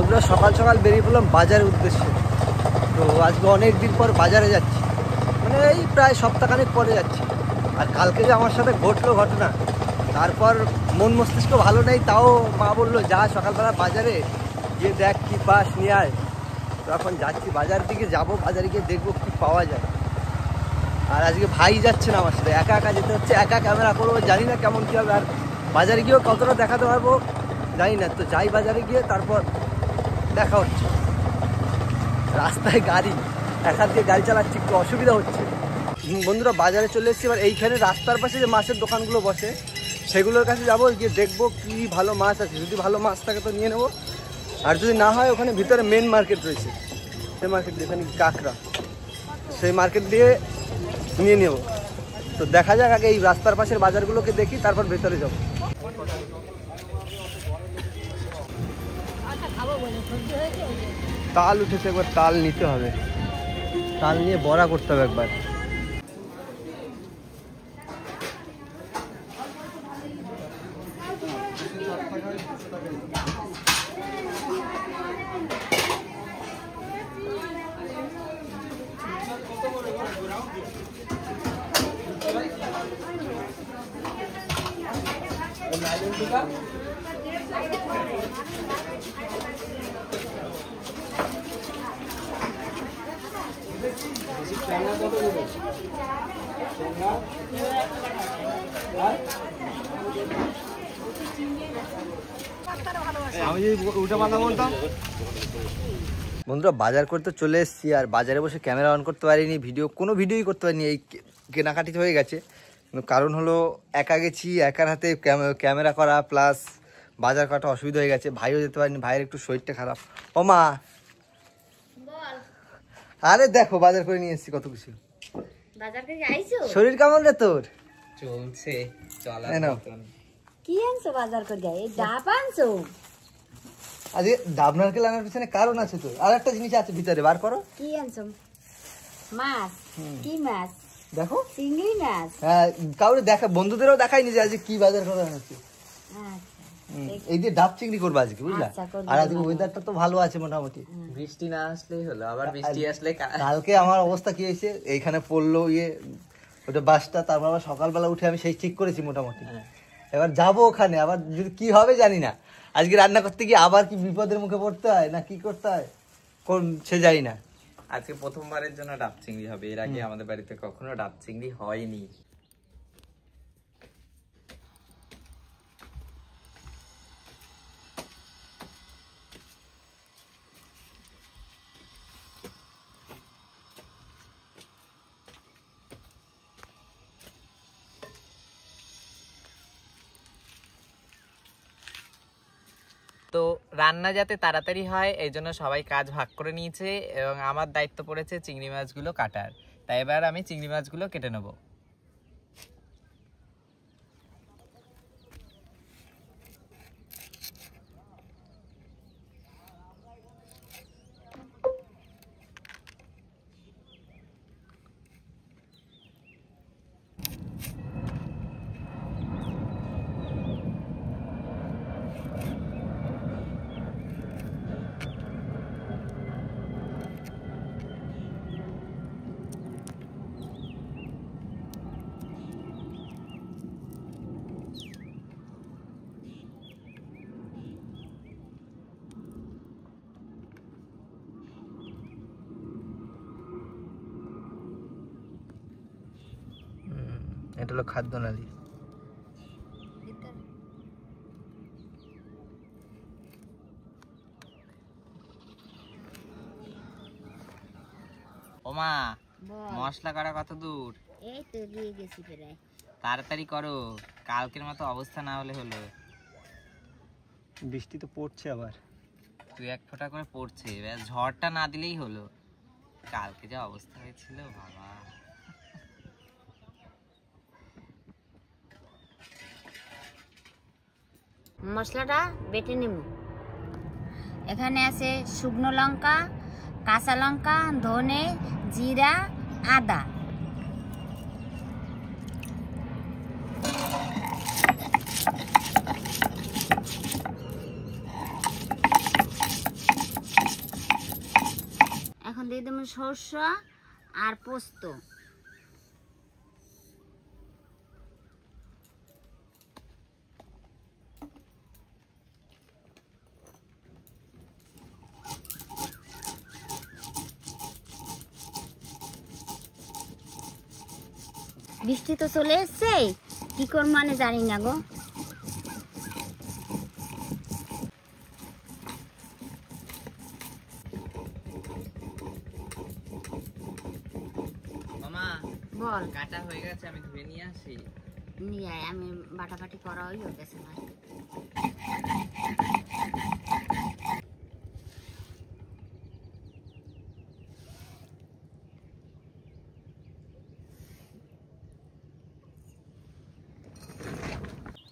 বন্ধুরা সকাল সকাল বেরিয়ে পড়লাম বাজারের উদ্দেশ্যে। তো আজকে অনেক দিন পর বাজারে যাচ্ছি, মানে এই প্রায় সপ্তাহখানেক পরে যাচ্ছি। আর কালকে যে আমার সাথে ঘটলো ঘটনা, তারপর মন মস্তিষ্ক ভালো নেই, তাও মা বললো যা সকালবেলা বাজারে গিয়ে দেখ কী পাস নিয়ে আয়। তো এখন যাচ্ছি বাজার দিকে, যাবো বাজারে গিয়ে দেখবো কী পাওয়া যায়। আর আজকে ভাই যাচ্ছে না আমার সাথে, একা একা যেতে হচ্ছে, একা ক্যামেরা করবো, জানি না কেমন কী হবে। আর বাজারে গিয়েও কতটা দেখাতে পারবো জানি না। তো যাই বাজারে গিয়ে, তারপর দেখা হচ্ছে। রাস্তায় গাড়ি, এক হাত দিয়ে গাড়ি চালাচ্ছি, একটু অসুবিধা হচ্ছে। বন্ধুরা বাজারে চলে এসেছি। এবার এইখানে রাস্তার পাশে যে মাছের দোকানগুলো বসে সেগুলোর কাছে যাবো, গিয়ে দেখবো কি ভালো মাছ আছে। যদি ভালো মাছ থাকে তো নিয়ে নেবো, আর যদি না হয় ওখানে ভিতরে মেন মার্কেট রয়েছে, সেই মার্কেট দিয়ে এখানে কাঁকড়া, সেই মার্কেট দিয়ে নিয়ে নেবো। তো দেখা যাক, আগে এই রাস্তার পাশের বাজারগুলোকে দেখি, তারপর ভেতরে যাবো। তাল উঠেছে, একবার তাল নিতে হবে, তাল নিয়ে বড়া করতে হবে একবার। আমি যদি উল্টা পাল্টা বলতাম। বন্ধুরা বাজার করতে চলে এসেছি, আর বাজারে বসে ক্যামেরা অন করতে পারিনি, কোনো ভিডিওই করতে পারিনি। এই কেনাকাটি হয়ে গেছে, কারণ হলো একা গেছি, একার হাতে ক্যামেরা করা প্লাস বাজার করাটা অসুবিধা হয়ে গেছে। ভাইও যেতে পারিনি, ভাইয়ের একটু শরীরটা খারাপ। ও মা, আরে দেখো বাজার করে নিয়ে এসেছি কত কিছু। শরীর কেমন রে তোর? চলছে চলা। কি আনছো বাজার করে? এই ডাব আনছো? আজকে ডাব নারকেল আনার পিছনে কারণ আছে তো। আর একটা জিনিস আছে ভিতরে, বার করো। কি আনছো? মাছ? কি মাছ? দেখো, চিংড়ি মাছ। হ্যাঁ, কাউরে দেখা, বন্ধুদেরও দেখাইনি যে আজকে কি বাজার করা আছে। এই যে ডাব চিংড়ি করবো আজকে, বুঝলা। আর আজকে ওয়েদারটা তো ভালো আছে মোটামুটি, বৃষ্টি না আসলেই হলো। আবার বৃষ্টি আসলে কালকে আমার অবস্থা কি হয়েছে, এইখানে পড়লো ওটা বাসটা, তারপর আবার সকালবেলা উঠে আমি সেই ঠিক করেছি মোটামুটি। এবার যাবো ওখানে, আবার যদি কি হবে জানি না। আজকে রান্না করতে গিয়ে আবার কি বিপদের মুখে পড়তে হয় না কি করতে হয় সে যাই না। আজকে প্রথমবারের জন্য ডাব চিংড়ি হবে, এর আগে আমাদের বাড়িতে কখনো ডাব চিংড়ি হয়নি। তো রান্না যাতে তাড়াতাড়ি হয় এই জন্য সবাই কাজ ভাগ করে নিয়েছে, এবং আমার দায়িত্ব পড়েছে চিংড়ি মাছগুলো কাটার। তাই এবার আমি চিংড়ি মাছগুলো কেটে নেব। এটা হলো খাদ্য নালী। ওমা, মশলা করা কত দূর? এই তো দিয়ে গেছি প্রায়। তাড়াতাড়ি করো, কালকের মতো অবস্থা না হলে হলো। বৃষ্টি তো পড়ছে আবার, তুই এক ফোঁটা করে পড়ছে, ঝড়টা না দিলেই হলো। কালকে যা অবস্থা হয়েছিল বাবা। মশলাটা বেটে নেব। এখানে আছে শুকনো লঙ্কা, কাঁচা লঙ্কা, ধনে, জিরা, আদা। দিয়ে দেবো সর্ষ আর পোস্ত। বৃষ্টি তো চলে এসছে, কি করব মানে জানি না গো। মামা বল। কাটা হয়ে গেছে, আমি ধুয়ে নিয়ে আসি। নিয়ে আয়, আমি বাটাবাটি করা হয়ে গেছে ভাই।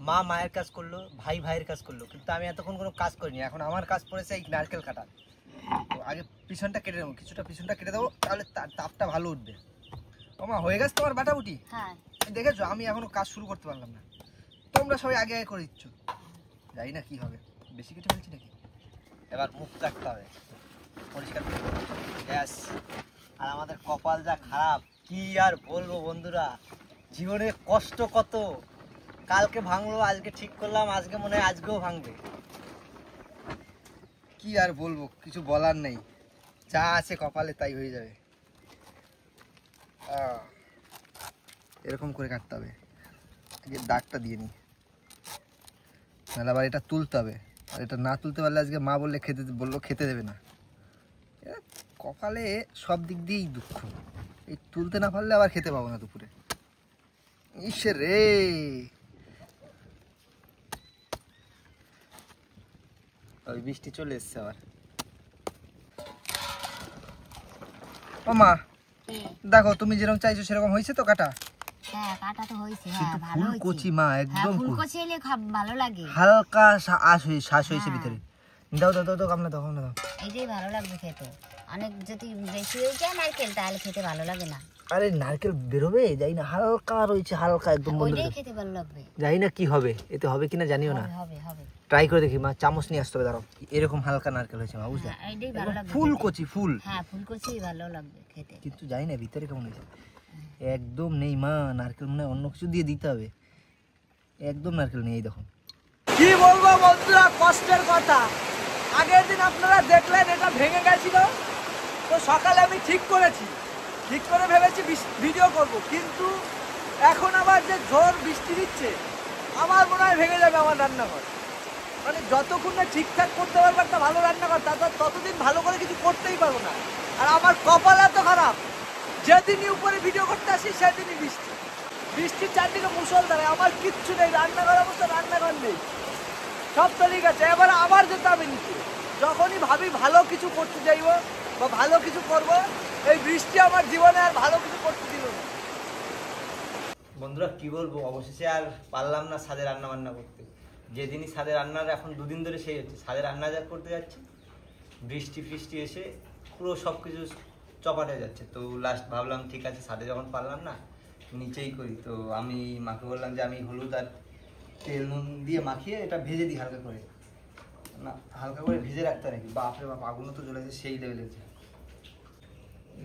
মা মায়ের কাজ করলো, ভাই ভাইয়ের কাজ করলো, কিন্তু আমি এতক্ষণ কোনো কাজ করিনি। এখন আমার কাজ পড়েছে এই নারকেল কাটা। তো আগে পিছনটা কেটে দেবো, কিছুটা পিছনটা কেটে দেবো, তাহলে তাপটা ভালো উঠবে। ও মা, হয়ে গেছে তোমার বাটাবুটি? হ্যাঁ। দেখেছো আমি এখনো কাজ শুরু করতে পারলাম না, তোমরা সবাই আগে আগে করে দিচ্ছ। জানি না কি হবে, বেশি কেটে ফেলছি নাকি। এবার মুখ কাটতে হবে পরিষ্কার করে। ব্যাস। আর আমাদের কপাল যা খারাপ, কি আর বলবো বন্ধুরা, জীবনে কষ্ট কত। কালকে ভাঙলো, আজকে ঠিক করলাম, আজকে মনে হয় আজকেও ভাঙবে। কি আর বলবো, কিছু বলার নেই, যা আছে কপালে তাই হয়ে যাবে। এরকম করে কাটতে হবে, আগে দাগটা দিয়ে নি, নাহলে আবার এটা তুলতে হবে। আর এটা না তুলতে পারলে আজকে মা বললো খেতে দেবে না। কপালে সব দিক দিয়েই দুঃখ, এই তুলতে না পারলে আবার খেতে পাবো না দুপুরে। ইসে রে, ওই বৃষ্টি চলে এসছে আবার। ও মা, দেখো তুমি যেরকম চাইছো সেরকম হয়েছে তো কাটা? হ্যাঁ, কাটা তো হয়েছে। হ্যাঁ, কিন্তু ভালো হয়েছে। ফুলকচি মা, একদম ফুলকচি এলে ভালো লাগে। হালকা শ্বাস হয়েছে ভিতরে। দাও দাও দাও দাও, কামনা দাও, কামনা দাও। এইটাই ভালো লাগবে খেতে। অনেক যদি বেশি হয়ে যায় নারকেল তাহলে খেতে ভালো লাগে না। আরে নারকেল বেরোবে, যাই না, হালকা রয়েছে, হালকা একদম। ওইটাই খেতে ভালো লাগবে। জানি না কি হবে, এতে হবে কিনা জানিও না। হবে হবে। ট্রাই করে দেখি মা, চামচ নিয়ে আসতে হবে, দাঁড়াও। এরকম হালকা নারকেল হয়েছে মা, বুঝলে? হ্যাঁ, এইটাই ভালো লাগবে। ফুলকচি ফুল। হ্যাঁ, ফুলকচি ভালো লাগবে খেতে। কিন্তু জানি না ভিতরে কেমন হয়েছে। একদম নেই মা নারকেল, মনে হয় অন্য কিছু দিয়ে দিতে হবে। একদম নারকেল নেই, এই দেখুন। কি বলবো বন্ধুরা, কষ্টের কথা। আগের দিন আপনারা দেখলেন এটা ভেঙে গেছিল, তো সকালে আমি ঠিক করেছি, ঠিক করে ভেবেছি ভিডিও করব, কিন্তু এখন আবার যে ঝড় বৃষ্টি দিচ্ছে, আমার মনে হয় ভেঙে যাবে আমার রান্নাঘর। মানে যতক্ষণ না ঠিকঠাক করতে পারবো একটা ভালো রান্নাঘর, ততদিন ভালো করে কিছু করতেই পারবো না। আর আমার কপাল এত খারাপ, যেদিনই উপরে ভিডিও করতে আসি সেদিনই বৃষ্টি। বৃষ্টির চারদিকে মুষলধারে, আমার কিচ্ছু নেই, রান্নাঘর অবস্থা, রান্নাঘর নেই, সব চলে গেছে। এবার আবার যেতে হবে নিচে। যখনই ভাবি ভালো কিছু করতে যাইবো বা ভালো কিছু করব, এই বৃষ্টি আমার জীবনে আর ভালো কিছু করতে দিল না। বন্ধুরা কি বলবো, অবশেষে আর পারলাম না ছাদে রান্না বান্না করতে। যেদিনই ছাদে রান্নার, এখন দুদিন ধরে সেই হচ্ছে, ছাদে রান্না যা করতে যাচ্ছি, বৃষ্টি এসে পুরো সব কিছু চপাটে যাচ্ছে। তো লাস্ট ভাবলাম ঠিক আছে, ছাদে যখন পারলাম না নিচেই করি। তো আমি মাকে বললাম যে আমি হলুদ আর তেল নুন দিয়ে মাখিয়ে এটা ভেজে দিই হালকা করে, না হালকা করে ভেজে রাখতে নাকি। বাপরে বাপ, আগুনও তো জ্বলেছে সেই লেভেলের।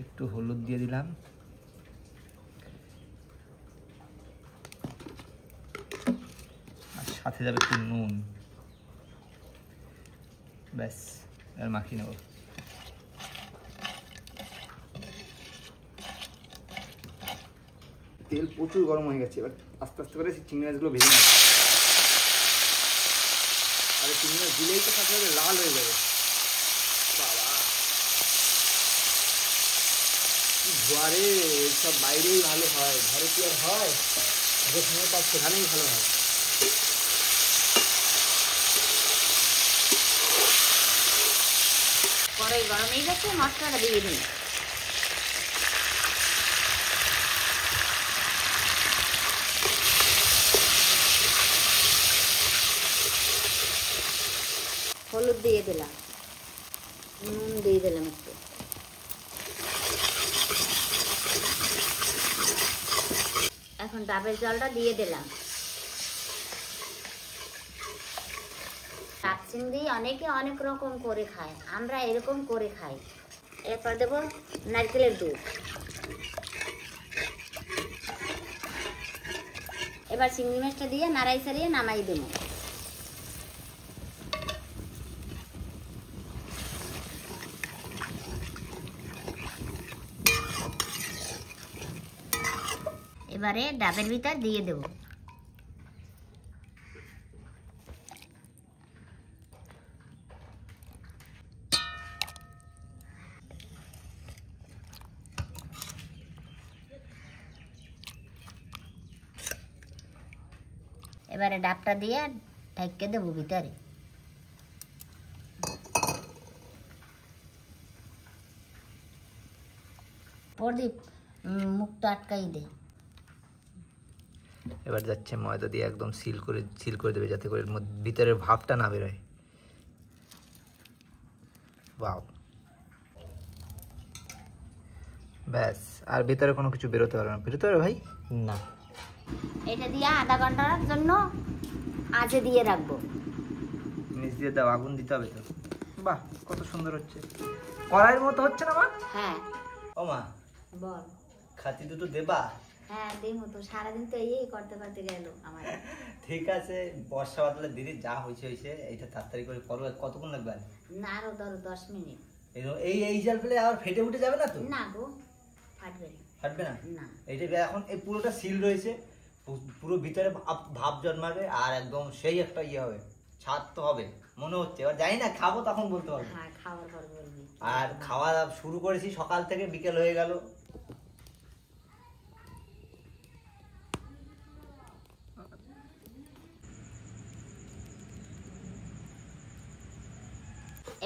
একটু হলুদ দিয়ে দিলাম, আর সাথে যাবে একটু নুন, ব্যাস। আর মাখিয়ে নেব। তেল প্রচুর গরম হয়ে গেছে, এবার আস্তে আস্তে করে চিংড়ি মাছগুলো ভেজে নেব। আর চিংড়ি মাছ দিলেই তো সাথে সাথে লাল হয়ে যাবে। বাবা কি ঘরে, সব বাইরেই ভালো হয়, ঘরে কি আর হয়? যেখানে পাই সেখানেই ভালো হয়। কড়াই গরম হয়ে গেছে, মশলাটা দিয়ে দিন। হলুদ দিয়ে দিলাম, নুন দিয়ে দিলাম একটু। এখন ডাবের জলটা দিয়ে দিলাম। ডাব চিংড়ি অনেকে অনেক রকম করে খায়, আমরা এরকম করে খাই। এরপর দেবো নারকেলের দুধ। এবার চিংড়ি মাছটা দিয়ে নাড়াই চাড়িয়ে নামাই দেবো। এবারে ডাবের ভিতর দিয়ে দেবো। এবারে ডাবটা দিয়ে ঢেকে দেবো ভিতরে। প্রদীপ মুখটা আটকাই দে। এবার যাচ্ছে ময়দা দিয়ে একদম সিল করে দেবে, যাতে করে এর মধ্যে ভিতরের ভাবটা না বেরোয়। বাও, ব্যাস, আর ভিতরে কোনো কিছু বেরোতে পারবে না। বেরোতে পারবে ভাই না। এটা দিয়ে আধা ঘন্টার জন্য আঁচে দিয়ে রাখবো। নিচ দিয়ে দাও, আগুন দিতে হবে তো। বাহ, কত সুন্দর হচ্ছে, কড়াইয়ের মতো হচ্ছে না মা? হ্যাঁ ও মা, বল। খাতি দুটো দেবা? হ্যাঁ দেবো তো, সারাদিন তো এই করতে করতে গেল আমার। ঠিক আছে, বর্ষা বাদলে দিদি যা হয়েছে হয়েছে, এইটা তাড়াতাড়ি করে করো। কতক্ষণ লাগবে? না আরো ধরো 10 মিনিট। এই জাল ফেলে আবার ফেটে উঠে যাবে না তো? না গো, ফাটবে না। ফাটবে না? না। এইটা এখন এই পুরোটা সিল রয়েছে, পুরো ভিতরে ভাব জন্মাবে, আর একদম সেই একটা ইয়ে হবে, ছাদ তো হবে মনে হচ্ছে। এবার জানি না, খাবো তখন বলতে পারবো। হ্যাঁ খাওয়ার পর বলবি। আর খাওয়া শুরু করেছি সকাল থেকে, বিকেল হয়ে গেল।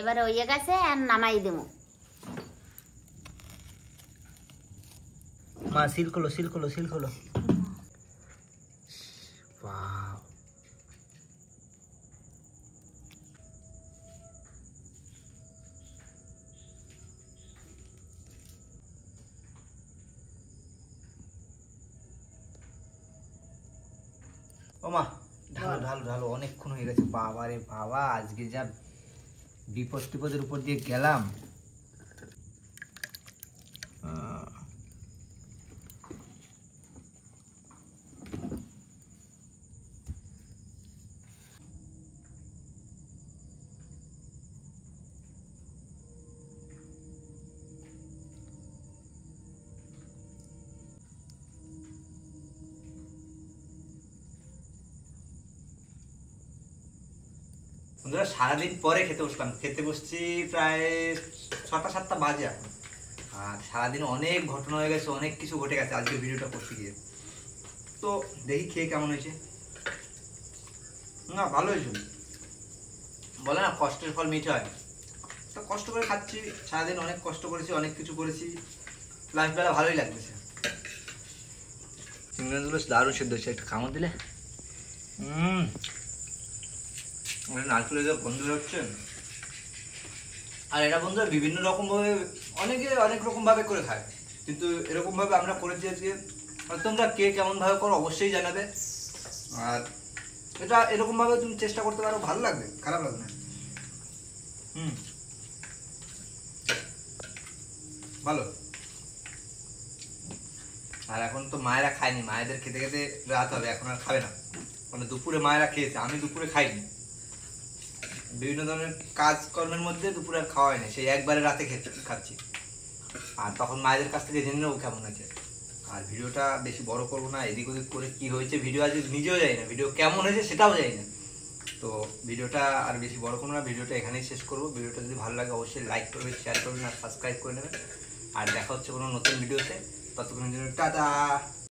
এবারে হয়ে গেছে, আর নামাই দেবো। মা সিল খোলো, সিল খোলো, সিল খোলো। ওয়াও, ও মা ঢালো ঢালো ঢালো, অনেকক্ষণ হয়ে গেছে। বাবা রে বাবা, আজকে যা বিপদের উপর দিয়ে গেলাম। বন্ধুরা, সারাদিন পরে খেতে বসলাম। খেতে বসছি প্রায় 6টা-7টা বাজে এখন। আর সারাদিন অনেক ঘটনা হয়ে গেছে, অনেক কিছু ঘটে গেছে আজকে ভিডিওটা করতে গিয়ে। তো দেখি খেয়ে কেমন হয়েছে। না, ভালো হয়েছে। বলে না, কষ্টের ফল মিঠে হয়। তো কষ্ট করে খাচ্ছি, সারাদিন অনেক কষ্ট করেছি, অনেক কিছু করেছি, লাস্ট বেলা ভালোই লাগতেছে। চিংড়িগুলো দারুণ সেদ্ধ হচ্ছে, একটু কামড় দিলে। নারকেলের যে গন্ধ হচ্ছে। আর এটা বন্ধুরা বিভিন্ন রকম ভাবে, অনেকে অনেক রকম ভাবে করে খায়, কিন্তু এরকম ভাবে আমরা করেছি আজকে। আর তোমরা কে কেমন ভাবে করো অবশ্যই জানাবে। আর এটা এরকম ভাবে তুমি চেষ্টা করতে পারো, ভালো লাগবে, খারাপ লাগবে না। ভালো। আর এখন তো মায়েরা খায়নি, মায়েদের খেতে খেতে রাত হবে, এখন আর খাবে না। মানে দুপুরে মায়েরা খেয়েছে, আমি দুপুরে খাইনি। বিভিন্ন ধরনের কাজকর্মের মধ্যে দুপুরে আর খাওয়া হয়নি, সেই একবারে রাতে খাচ্ছি। আর তখন মায়েদের কাছ থেকে জেনে নেবো কেমন হয়েছে। আর ভিডিওটা বেশি বড় করবো না, এদিক ওদিক করে কি হয়েছে ভিডিও আজ নিজেও যাই না, ভিডিও কেমন হয়েছে সেটাও যাই না। তো ভিডিওটা আর বেশি বড় করবো না, ভিডিওটা এখানেই শেষ করবো। ভিডিওটা যদি ভালো লাগে অবশ্যই লাইক করবেন, শেয়ার করবেন, আর সাবস্ক্রাইব করে নেবেন। আর দেখা হচ্ছে কোনো নতুন ভিডিওতে, ততক্ষণের জন্য টাটা।